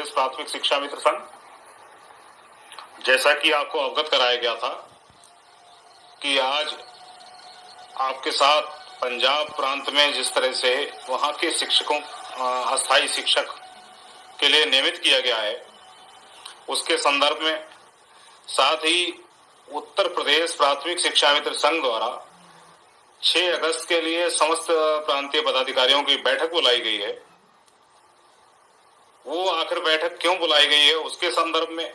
प्रदेश प्राथमिक शिक्षा मित्र संघ, जैसा कि आपको अवगत कराया गया था कि आज आपके साथ पंजाब प्रांत में जिस तरह से वहां के शिक्षकों अस्थायी शिक्षक के लिए नियमित किया गया है, उसके संदर्भ में साथ ही उत्तर प्रदेश प्राथमिक शिक्षा मित्र संघ द्वारा 6 अगस्त के लिए समस्त प्रांतीय पदाधिकारियों की बैठक बुलाई गई है। वो आखिर बैठक क्यों बुलाई गई है उसके संदर्भ में,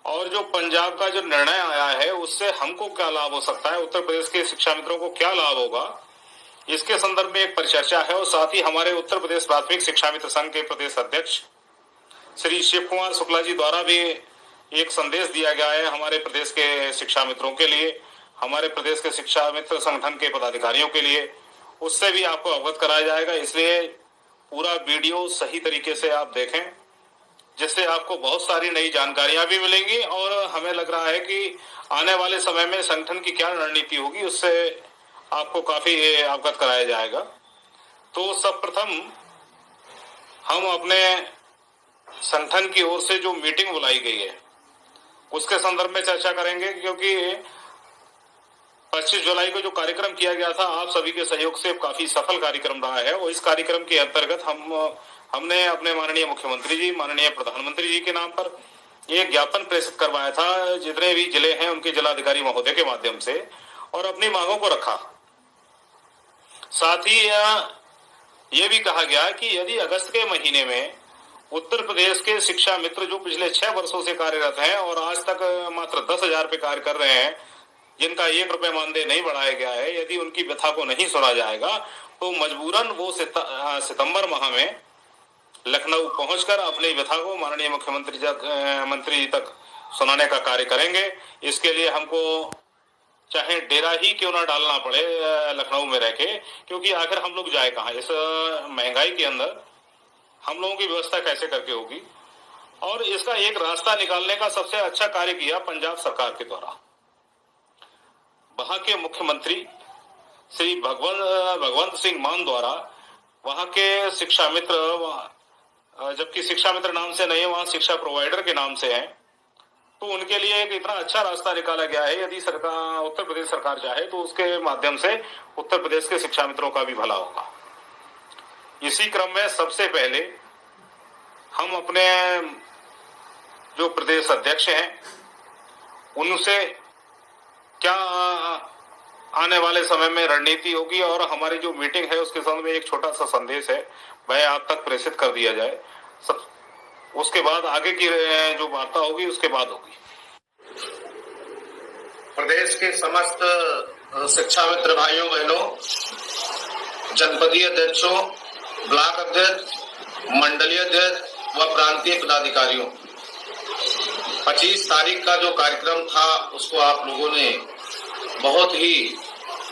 और जो पंजाब का जो निर्णय आया है उससे हमको क्या लाभ हो सकता है, उत्तर प्रदेश के शिक्षा मित्रों को क्या लाभ होगा, इसके संदर्भ में एक परिचर्चा है। और साथ ही हमारे उत्तर प्रदेश प्राथमिक शिक्षा मित्र संघ के प्रदेश अध्यक्ष श्री शिव कुमार शुक्ला जी द्वारा भी एक संदेश दिया गया है हमारे प्रदेश के शिक्षा मित्रों के लिए, हमारे प्रदेश के शिक्षा मित्र संगठन के पदाधिकारियों के लिए, उससे भी आपको अवगत कराया जाएगा। इसलिए पूरा वीडियो सही तरीके से आप देखें, जिससे आपको बहुत सारी नई जानकारियां भी मिलेंगी और हमें लग रहा है कि आने वाले समय में संगठन की क्या रणनीति होगी उससे आपको काफी अवगत कराया जाएगा। तो सर्वप्रथम हम अपने संगठन की ओर से जो मीटिंग बुलाई गई है उसके संदर्भ में चर्चा करेंगे, क्योंकि 25 जुलाई को जो कार्यक्रम किया गया था आप सभी के सहयोग से काफी सफल कार्यक्रम रहा है। और इस कार्यक्रम के अंतर्गत हमने अपने माननीय मुख्यमंत्री जी, माननीय प्रधानमंत्री जी के नाम पर एक ज्ञापन प्रेषित करवाया था जितने भी जिले हैं उनके जिलाधिकारी महोदय के माध्यम से, और अपनी मांगों को रखा। साथ ही ये भी कहा गया कि यदि अगस्त के महीने में उत्तर प्रदेश के शिक्षा मित्र जो पिछले 6 वर्षों से कार्यरत हैं और आज तक मात्र 10,000 पे कार्य कर रहे हैं, जिनका 1 रुपए मानदेय नहीं बढ़ाया गया है, यदि उनकी व्यथा को नहीं सुना जाएगा तो मजबूरन वो सितंबर माह में लखनऊ पहुंचकर अपनी व्यथा को माननीय मंत्री जी तक सुनाने का कार्य करेंगे। इसके लिए हमको चाहे डेरा ही क्यों ना डालना पड़े लखनऊ में रह के, क्योंकि आखिर हम लोग जाए कहाँ, इस महंगाई के अंदर हम लोगों की व्यवस्था कैसे करके होगी। और इसका एक रास्ता निकालने का सबसे अच्छा कार्य किया पंजाब सरकार के द्वारा। वहां के मुख्यमंत्री श्री भगवंत सिंह मान द्वारा वहां के शिक्षा मित्र, जबकि शिक्षा मित्र नाम से नहीं है, वहां शिक्षा प्रोवाइडर के नाम से है, तो उनके लिए एक इतना अच्छा रास्ता निकाला गया है। यदि सरकार, उत्तर प्रदेश सरकार चाहे तो उसके माध्यम से उत्तर प्रदेश के शिक्षा मित्रों का भी भला होगा। इसी क्रम में सबसे पहले हम अपने जो प्रदेश अध्यक्ष हैं उनसे क्या आने वाले समय में रणनीति होगी और हमारी जो मीटिंग है उसके संबंध में एक छोटा सा संदेश है वह आप तक प्रेषित कर दिया जाए। सब उसके बाद आगे की जो वार्ता होगी उसके बाद होगी। प्रदेश के समस्त शिक्षा मित्र भाइयों बहनों, जनपदीय अध्यक्षों, ब्लॉक अध्यक्ष, मंडलीय अध्यक्ष व प्रांतीय पदाधिकारियों, 25 तारीख का जो कार्यक्रम था उसको आप लोगों ने बहुत ही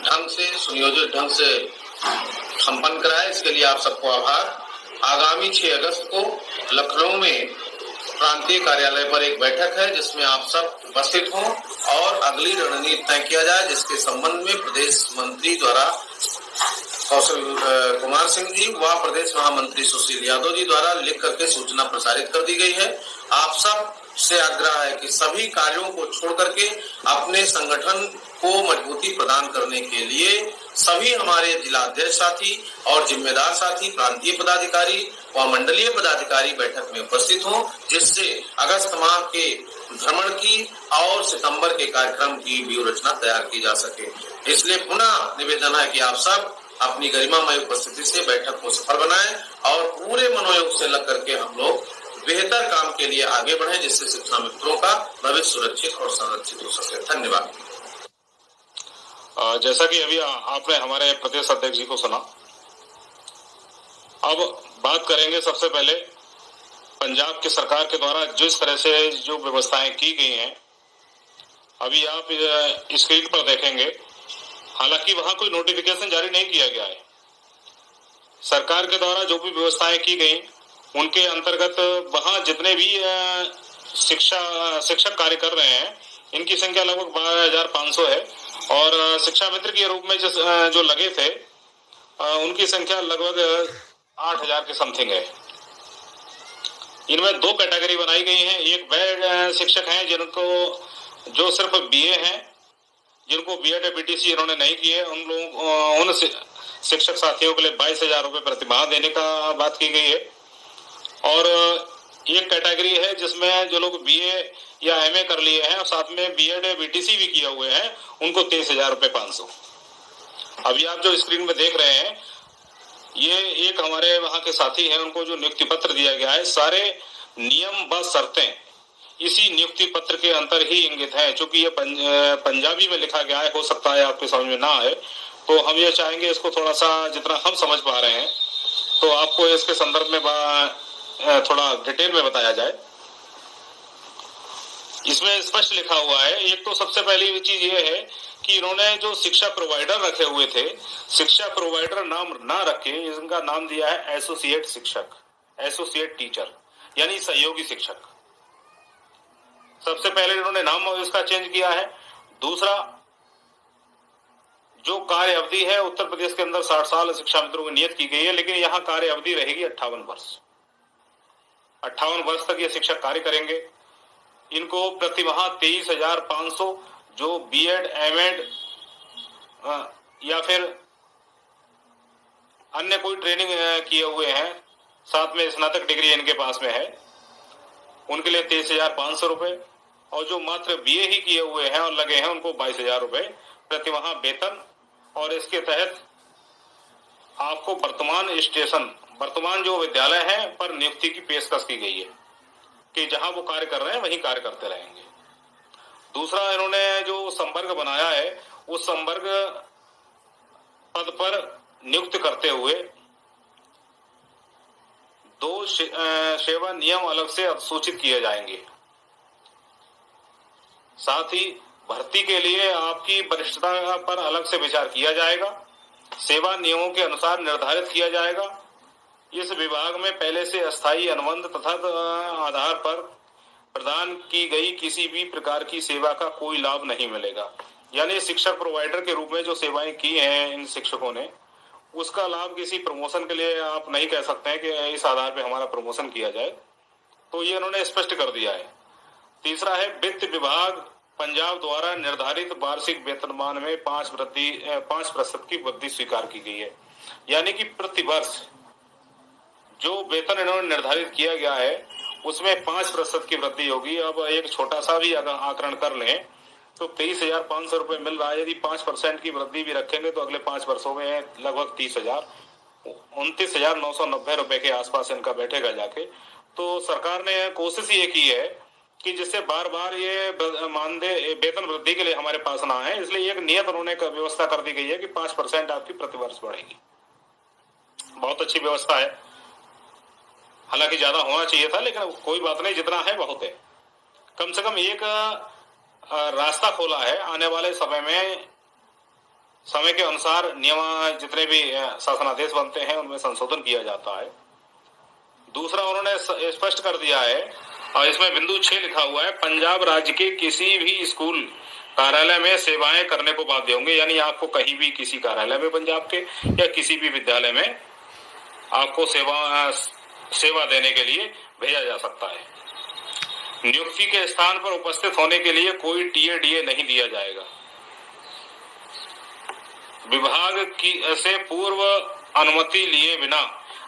ढंग से, सुनियोजित ढंग से संपन्न कराया, इसके लिए आप सबको आभार। आगामी 6 अगस्त को लखनऊ में प्रांतीय कार्यालय पर एक बैठक है जिसमें आप सब उपस्थित हों और अगली रणनीति तय किया जाए, जिसके संबंध में प्रदेश मंत्री द्वारा कौशल कुमार सिंह जी व प्रदेश महामंत्री सुशील यादव जी द्वारा लिख करके सूचना प्रसारित कर दी गई है। आप सब से आग्रह है कि सभी कार्यों को छोड़ करके अपने संगठन को मजबूती प्रदान करने के लिए सभी हमारे जिलाध्यक्ष साथी और जिम्मेदार साथी, प्रांतीय पदाधिकारी व मंडलीय पदाधिकारी बैठक में उपस्थित हों, जिससे अगस्त माह के भ्रमण की और सितंबर के कार्यक्रम की व्यूह रचना तैयार की जा सके। इसलिए पुनः निवेदन है कि आप सब अपनी गरिमामय उपस्थिति से बैठक को सफल बनाएं और पूरे मनोयोग से लग करके हम लोग बेहतर काम के लिए आगे बढ़े, जिससे शिक्षा मित्रों का भविष्य सुरक्षित और संरक्षित हो सके। धन्यवाद। जैसा कि अभी आपने हमारे प्रदेश अध्यक्ष जी को सुना, अब बात करेंगे सबसे पहले पंजाब की सरकार के द्वारा जिस तरह से जो व्यवस्थाएं की गई हैं। अभी आप स्क्रीन पर देखेंगे, हालांकि वहां कोई नोटिफिकेशन जारी नहीं किया गया है। सरकार के द्वारा जो भी व्यवस्थाएं की गई उनके अंतर्गत वहां जितने भी शिक्षक कार्य कर रहे हैं इनकी संख्या लगभग 12,500 है और शिक्षा मित्र के रूप में जो लगे थे उनकी संख्या लगभग 8,000 के समथिंग है। इनमें दो कैटेगरी बनाई गई है। एक वह शिक्षक हैं जिनको जो सिर्फ बीए हैं, जिनको बीएड या बीटीसी इन्होंने नहीं किए, उन लोगों उन शिक्षक साथियों के लिए 22,000 रुपए प्रतिमाह देने का बात की गई है। और एक कैटेगरी है जिसमें जो लोग बीए या एमए कर लिए हैं और साथ में बीएड या बीटीसी भी किए हुए हैं, उनको 23,000 रुपए 500। अभी आप जो स्क्रीन में देख रहे हैं, ये एक हमारे वहां के साथी हैं, उनको जो नियुक्ति पत्र दिया गया है, सारे नियम व शर्तें इसी नियुक्ति पत्र के अंतर ही इंगित है। चूंकि ये पंजाबी में लिखा गया है, हो सकता है आपके समझ में ना आए, तो हम ये चाहेंगे इसको थोड़ा सा जितना हम समझ पा रहे हैं तो आपको इसके संदर्भ में थोड़ा डिटेल में बताया जाए। इसमें स्पष्ट लिखा हुआ है। एक तो सबसे पहली चीज ये है कि इन्होंने जो शिक्षा प्रोवाइडर रखे हुए थे, शिक्षा प्रोवाइडर नाम ना रखे, इनका नाम दिया है एसोसिएट शिक्षक, एसोसिएट टीचर, यानी सहयोगी शिक्षक। सबसे पहले इन्होंने नाम इसका चेंज किया है। दूसरा, जो कार्य अवधि है उत्तर प्रदेश के अंदर 60 साल शिक्षा मित्रों की नियत की गई है, लेकिन यहाँ कार्य अवधि रहेगी 58 वर्ष। 58 वर्ष तक ये शिक्षक कार्य करेंगे। इनको प्रतिमाह 23,500 जो बीएड, एमएड या फिर अन्य कोई ट्रेनिंग किए हुए हैं, साथ में स्नातक डिग्री इनके पास में है, उनके लिए 23,500 रुपए, और जो मात्र बीए ही किए हुए हैं और लगे हैं उनको 22,000 रुपए प्रतिमाह वेतन। और इसके तहत आपको वर्तमान जो विद्यालय है पर नियुक्ति की पेशकश की गई है कि जहां वो कार्य कर रहे हैं वहीं कार्य करते रहेंगे। दूसरा, इन्होंने जो संवर्ग बनाया है, उस संवर्ग पद पर नियुक्त करते हुए 2 सेवा नियम अलग से अधिसूचित किए जाएंगे। साथ ही भर्ती के लिए आपकी वरिष्ठता पर अलग से विचार किया जाएगा, सेवा नियमों के अनुसार निर्धारित किया जाएगा। इस विभाग में पहले से अस्थायी अनुबंध तथा आधार पर प्रदान की गई किसी भी प्रकार की सेवा का कोई लाभ नहीं मिलेगा। यानी शिक्षक प्रोवाइडर के रूप में जो सेवाएं की हैं इन शिक्षकों ने, उसका लाभ किसी प्रमोशन के लिए आप नहीं कह सकते हैं कि इस आधार पर हमारा प्रमोशन किया जाए, तो ये इन्होंने स्पष्ट कर दिया है। तीसरा है, वित्त विभाग पंजाब द्वारा निर्धारित वार्षिक वेतनमान में 5% की वृद्धि स्वीकार की गई है। यानी कि प्रति वर्ष जो वेतन इन्होंने निर्धारित किया गया है उसमें 5% की वृद्धि होगी। अब एक छोटा सा भी आकलन कर लें तो 23,500 रुपए मिल रहा है, यदि 5% की वृद्धि भी रखेंगे तो अगले 5 वर्षों में लगभग 29,990 रुपए के आसपास इनका बैठेगा जाके। तो सरकार ने कोशिश ये की है कि जिससे बार बार ये मानदेय वेतन वृद्धि के लिए हमारे पास ना है, इसलिए एक नियत उन्होंने व्यवस्था कर दी गई है कि 5% आपकी प्रतिवर्ष बढ़ेगी। बहुत अच्छी व्यवस्था है, हालांकि ज्यादा होना चाहिए था, लेकिन कोई बात नहीं, जितना है बहुत है। कम से कम एक रास्ता खोला है। आने वाले समय में समय के अनुसार नियम जितने भी शासनादेश बनते हैं उनमें संशोधन किया जाता है। दूसरा, उन्होंने स्पष्ट कर दिया है और इसमें बिंदु 6 लिखा हुआ है, पंजाब राज्य के किसी भी स्कूल कार्यालय में सेवाएं करने को बाध्य होंगे। यानी आपको कहीं भी किसी कार्यालय में पंजाब के या किसी भी विद्यालय में आपको सेवा देने के लिए भेजा जा सकता है। नियुक्ति के स्थान पर उपस्थित होने के लिए कोई टीए नहीं दिया जाएगा। विभाग की से पूर्व अनुमति लिए बिना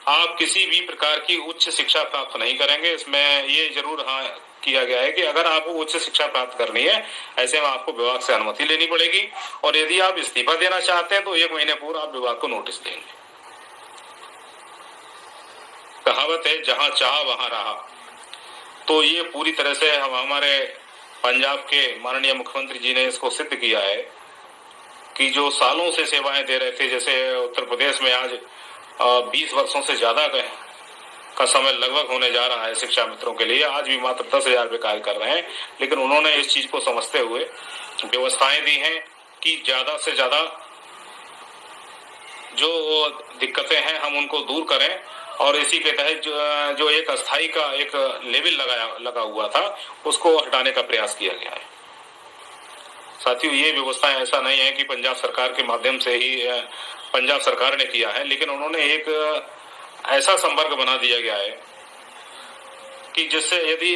आप किसी भी प्रकार की उच्च शिक्षा प्राप्त नहीं करेंगे। इसमें ये जरूर हाँ किया गया है कि अगर आपको उच्च शिक्षा प्राप्त करनी है, ऐसे में आपको विभाग से अनुमति लेनी पड़ेगी, और यदि आप इस्तीफा देना चाहते हैं तो 1 महीने पूर्व आप विभाग को नोटिस देंगे। कहावत है, जहां चाह वहां रहा। तो ये पूरी तरह से हमारे पंजाब के माननीय मुख्यमंत्री जी ने इसको सिद्ध किया है कि जो सालों से सेवाएं दे रहे थे, जैसे उत्तर प्रदेश में आज 20 वर्षों से ज्यादा का समय लगभग होने जा रहा है शिक्षा मित्रों के लिए, आज भी मात्र 10,000 रुपये कार्य कर रहे हैं। लेकिन उन्होंने इस चीज को समझते हुए व्यवस्थाएं दी हैं कि ज्यादा से ज्यादा जो दिक्कतें हैं हम उनको दूर करें, और इसी के तहत जो एक अस्थाई का एक लेवल लगा हुआ था उसको हटाने का प्रयास किया गया है। साथियों, ये व्यवस्थाएं ऐसा नहीं है कि पंजाब सरकार के माध्यम से ही पंजाब सरकार ने किया है, लेकिन उन्होंने एक ऐसा संवर्ग बना दिया गया है कि जिससे यदि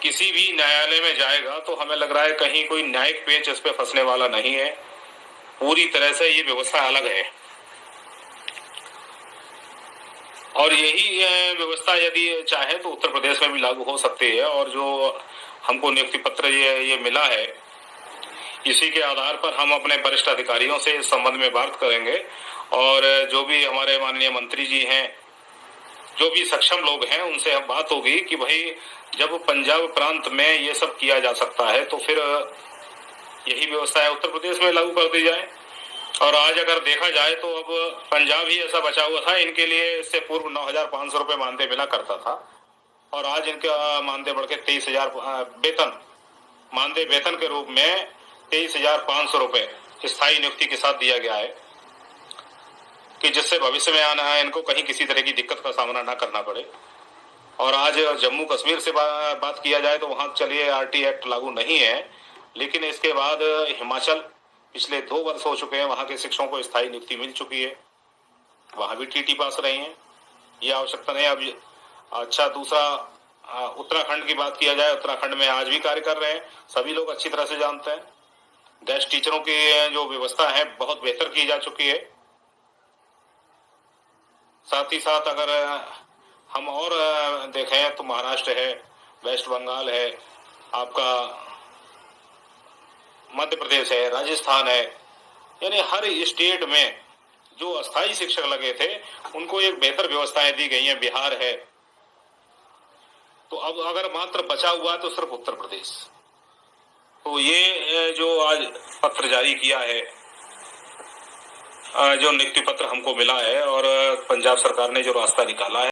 किसी भी न्यायालय में जाएगा तो हमें लग रहा है कहीं कोई न्यायिक पेच इस पे फंसने वाला नहीं है। पूरी तरह से ये व्यवस्था अलग है और यही व्यवस्था यदि चाहे तो उत्तर प्रदेश में भी लागू हो सकती है। और जो हमको नियुक्ति पत्र ये मिला है, इसी के आधार पर हम अपने वरिष्ठ अधिकारियों से इस संबंध में बात करेंगे और जो भी हमारे माननीय मंत्री जी हैं, जो भी सक्षम लोग हैं, उनसे हम बात होगी कि भाई जब पंजाब प्रांत में ये सब किया जा सकता है तो फिर यही व्यवस्था है उत्तर प्रदेश में लागू कर दी जाए। और आज अगर देखा जाए तो अब पंजाब ही ऐसा बचा हुआ था, इनके लिए इससे पूर्व 9,500 रुपये मानदेय मिला करता था और आज इनका मानदेय बढ़ के 23,000 मानदेय वेतन के रूप में 23,500 रुपये स्थायी नियुक्ति के साथ दिया गया है कि जिससे भविष्य में आना है इनको कहीं किसी तरह की दिक्कत का सामना ना करना पड़े। और आज जम्मू कश्मीर से बात किया जाए तो वहां चलिए RT एक्ट लागू नहीं है, लेकिन इसके बाद हिमाचल पिछले 2 वर्ष हो चुके हैं, वहां के शिक्षकों को स्थायी नियुक्ति मिल चुकी है, वहां भी TT पास रही है, ये आवश्यकता नहीं। अब अच्छा, दूसरा उत्तराखंड की बात किया जाए, उत्तराखंड में आज भी कार्य कर रहे हैं, सभी लोग अच्छी तरह से जानते हैं। गेस्ट टीचरों की जो व्यवस्था है बहुत बेहतर की जा चुकी है। साथ ही साथ अगर हम और देखें तो महाराष्ट्र है, वेस्ट बंगाल है, आपका मध्य प्रदेश है, राजस्थान है, यानी हर स्टेट में जो अस्थायी शिक्षक लगे थे उनको एक बेहतर व्यवस्थाएं दी गई हैं। बिहार है, तो अब अगर मात्र बचा हुआ है तो सिर्फ उत्तर प्रदेश। तो ये जो आज पत्र जारी किया है, जो नियुक्ति पत्र हमको मिला है और पंजाब सरकार ने जो रास्ता निकाला है,